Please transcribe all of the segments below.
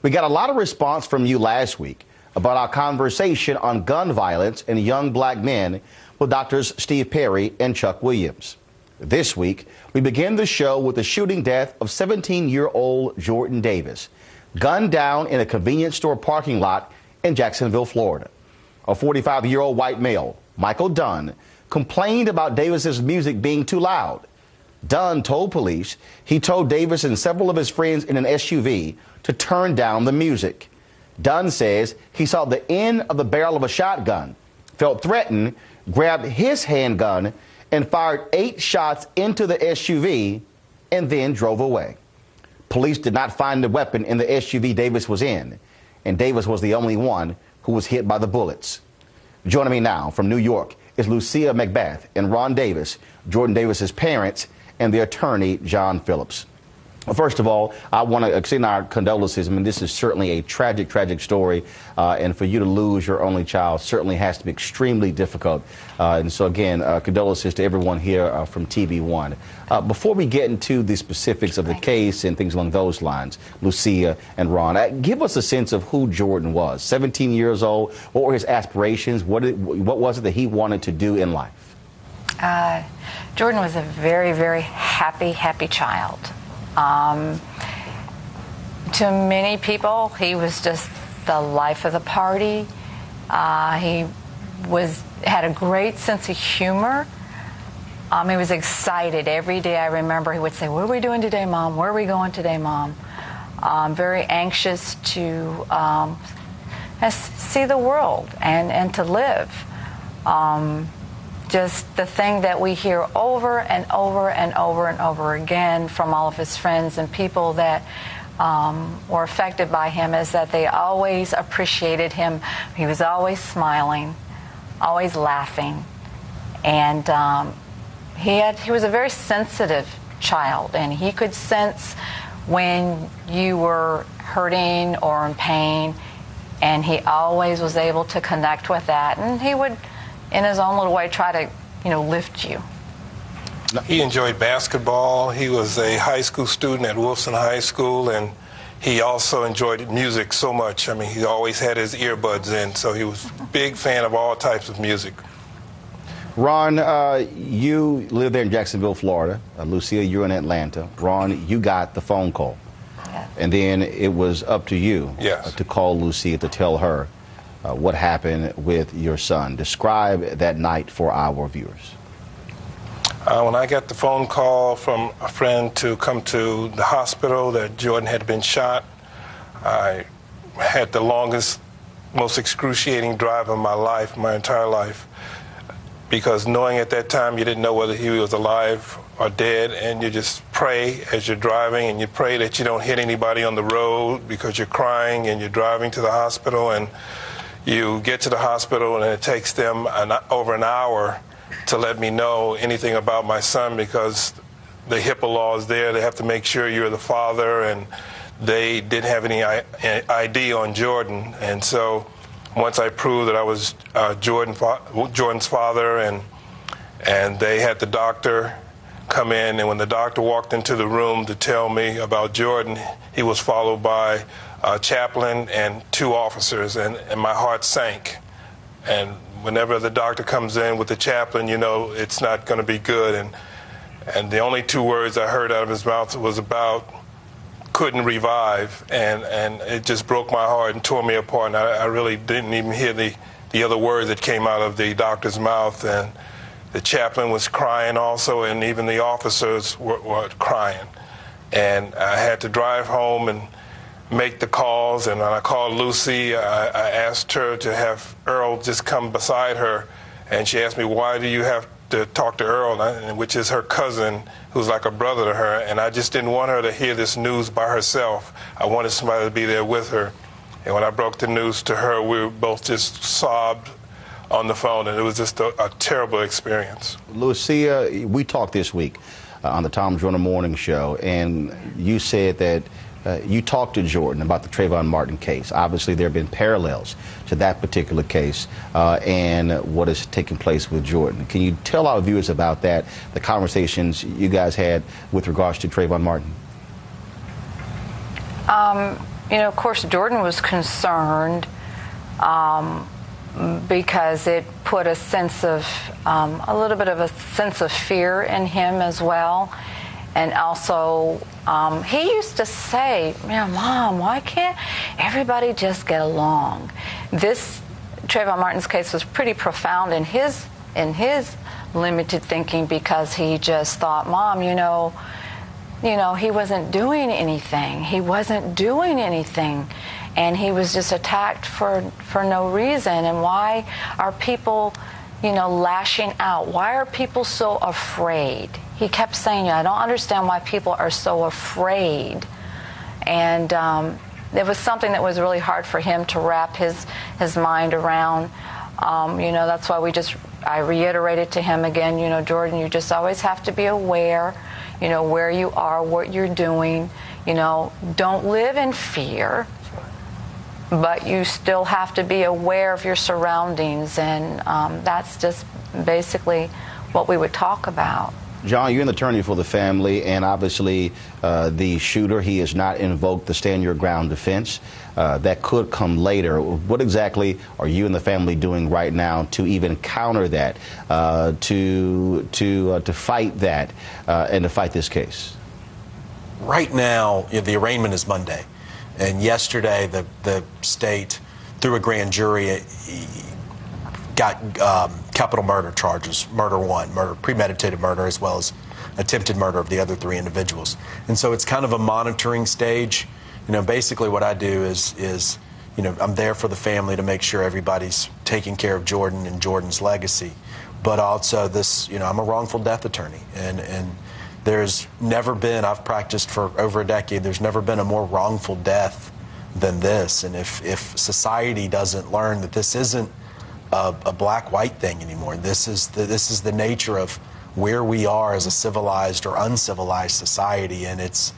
We got a lot of response from you last week about our conversation on gun violence and young black men with Doctors Steve Perry and Chuck Williams. This week, we begin the show with the shooting death of 17-year-old Jordan Davis, gunned down in a convenience store parking lot in Jacksonville, Florida. A 45-year-old white male, Michael Dunn, complained about Davis's music being too loud. Dunn told police he told Davis and several of his friends in an SUV to turn down the music. Dunn says he saw the end of the barrel of a shotgun, felt threatened, grabbed his handgun, and fired 8 shots into the SUV and then drove away. Police did not find the weapon in the SUV Davis was in, and Davis was the only one who was hit by the bullets. Joining me now from New York is Lucia McBath and Ron Davis, Jordan Davis's parents, and the attorney, John Phillips. Well, first of all, I want to extend our condolences. I mean, this is certainly a tragic, tragic story, and for you to lose your only child certainly has to be extremely difficult. And so, again, condolences to everyone here from TV One. Before we get into the specifics of the case and things along those lines, Lucia and Ron, give us a sense of who Jordan was. 17 years old. What were his aspirations? What was it that he wanted to do in life? Jordan was a very, very happy child. To many people, he was just the life of the party. He had a great sense of humor. He was excited every day. I remember he would say, "What are we doing today, Mom? Where are we going today, Mom?" Very anxious to see the world and to live. Just the thing that we hear over and over and over and over again from all of his friends and people that were affected by him is that they always appreciated him. He was always smiling, always laughing, and he was a very sensitive child, and he could sense when you were hurting or in pain, and he always was able to connect with that, and he would, in his own little way, try to, lift you. He enjoyed basketball. He was a high school student at Wilson High School, and he also enjoyed music so much. I mean, he always had his earbuds in, so he was a big fan of all types of music. Ron, you live there in Jacksonville, Florida. Lucia, you're in Atlanta. Ron, you got the phone call. Yes. And then it was up to you to call Lucia to tell her what happened with your son. Describe that night for our viewers. When I got the phone call from a friend to come to the hospital that Jordan had been shot, I had the longest, most excruciating drive of my life, my entire life, because knowing at that time you didn't know whether he was alive or dead, and you just pray as you're driving, and you pray that you don't hit anybody on the road because you're crying and you're driving to the hospital, and you get to the hospital and it takes them over an hour to let me know anything about my son, because the HIPAA law is there. They have to make sure you're the father, and they didn't have any ID on Jordan. And so once I proved that I was Jordan's father, and they had the doctor come in, and when the doctor walked into the room to tell me about Jordan, he was followed by a chaplain and 2 officers, and my heart sank. And whenever the doctor comes in with the chaplain, it's not going to be good. And the only 2 words I heard out of his mouth was about couldn't revive, and it just broke my heart and tore me apart. And I really didn't even hear the other words that came out of the doctor's mouth. And the chaplain was crying also, and even the officers were crying. And I had to drive home and make the calls, and when I called Lucy, I asked her to have Earl just come beside her, and she asked me, why do you have to talk to Earl, which is her cousin, who's like a brother to her, and I just didn't want her to hear this news by herself. I wanted somebody to be there with her, and when I broke the news to her, we both just sobbed on the phone, and it was just a terrible experience. Lucia, we talked this week on the Tom Joyner Morning Show, and you said that you talked to Jordan about the Trayvon Martin case. Obviously, there have been parallels to that particular case and what is taking place with Jordan. Can you tell our viewers about that, the conversations you guys had with regards to Trayvon Martin? of course, Jordan was concerned because it put a sense of, a little bit of a sense of fear in him as well. And also, he used to say, Mom, why can't everybody just get along? This Trayvon Martin's case was pretty profound in his limited thinking, because he just thought, Mom, he wasn't doing anything. He wasn't doing anything. And he was just attacked for no reason. And why are people, lashing out? Why are people so afraid? He kept saying, I don't understand why people are so afraid. And it was something that was really hard for him to wrap his mind around. That's why I reiterated to him again, Jordan, you just always have to be aware, where you are, what you're doing. Don't live in fear, but you still have to be aware of your surroundings. And that's just basically what we would talk about. John, you're an attorney for the family, and obviously the shooter, he has not invoked the stand your ground defense. That could come later. What exactly are you and the family doing right now to even counter that, to fight that, and to fight this case? Right now, the arraignment is Monday, and yesterday the state, through a grand jury, got capital murder charges, premeditated murder, as well as attempted murder of the other 3 individuals. And so it's kind of a monitoring stage. Basically what I do is I'm there for the family to make sure everybody's taking care of Jordan and Jordan's legacy. But also I'm a wrongful death attorney, and there's never been, I've practiced for over a decade, there's never been a more wrongful death than this. And if society doesn't learn that this isn't a black-white thing anymore, this is the nature of where we are as a civilized or uncivilized society, and it's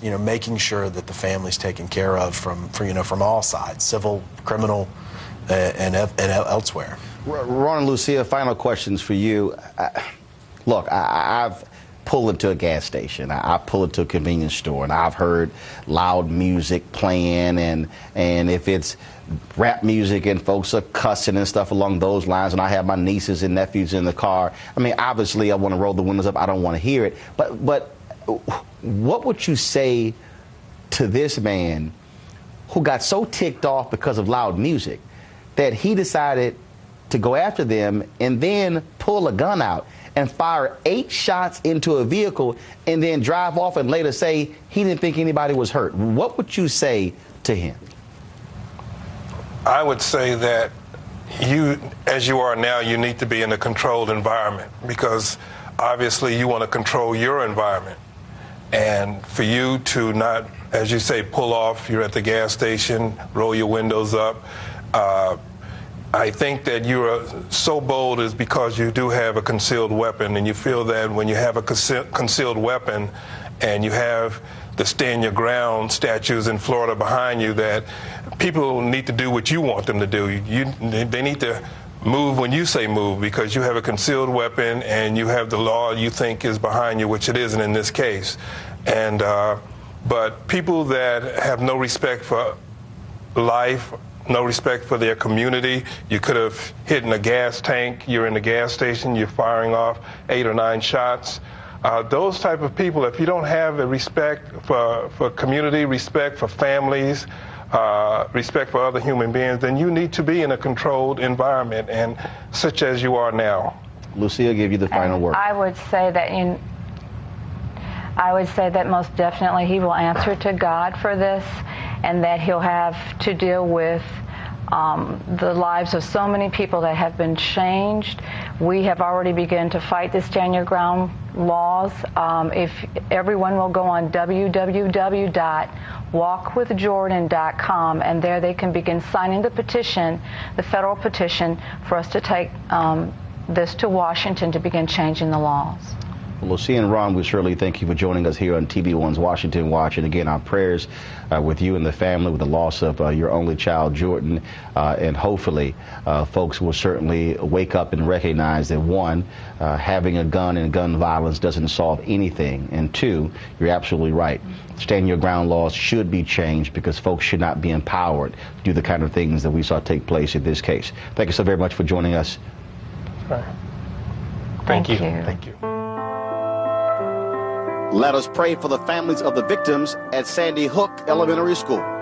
making sure that the family's taken care of from all sides, civil, criminal, and elsewhere. Ron and Lucia, final questions for you. Look, I've pulled into a gas station, I pull into a convenience store, and I've heard loud music playing, and if it's rap music and folks are cussing and stuff along those lines, and I have my nieces and nephews in the car, obviously I want to roll the windows up, I don't want to hear it, but what would you say to this man who got so ticked off because of loud music that he decided to go after them and then pull a gun out and fire 8 shots into a vehicle and then drive off and later say he didn't think anybody was hurt? What would you say to him? I would say that as you are now, you need to be in a controlled environment, because obviously you want to control your environment. And for you to not, as you say, pull off, you're at the gas station, roll your windows up. I think that you are so bold is because you do have a concealed weapon, and you feel that when you have a concealed weapon and you have the stand your ground statues in Florida behind you, that people need to do what you want them to do. They need to move when you say move, because you have a concealed weapon and you have the law you think is behind you, which it isn't in this case. And but people that have no respect for life, no respect for their community, you could have hit in a gas tank, you're in the gas station, you're firing off 8 or 9 shots. Those type of people, if you don't have a respect for community, respect for families, respect for other human beings, then you need to be in a controlled environment, and such as you are now. Lucia, give you the final word. I would say that most definitely he will answer to God for this, and that he'll have to deal with the lives of so many people that have been changed. We have already begun to fight the Stand Your Ground laws. If everyone will go on www.walkwithjordan.com, and there they can begin signing the petition, the federal petition, for us to take this to Washington to begin changing the laws. Well, Lucia and Ron, we certainly thank you for joining us here on TV1's Washington Watch. And again, our prayers with you and the family with the loss of your only child, Jordan. And hopefully, folks will certainly wake up and recognize that, one, having a gun and gun violence doesn't solve anything. And two, you're absolutely right. Stand your ground laws should be changed because folks should not be empowered to do the kind of things that we saw take place in this case. Thank you so very much for joining us. Thank you. Thank you. Let us pray for the families of the victims at Sandy Hook Elementary School.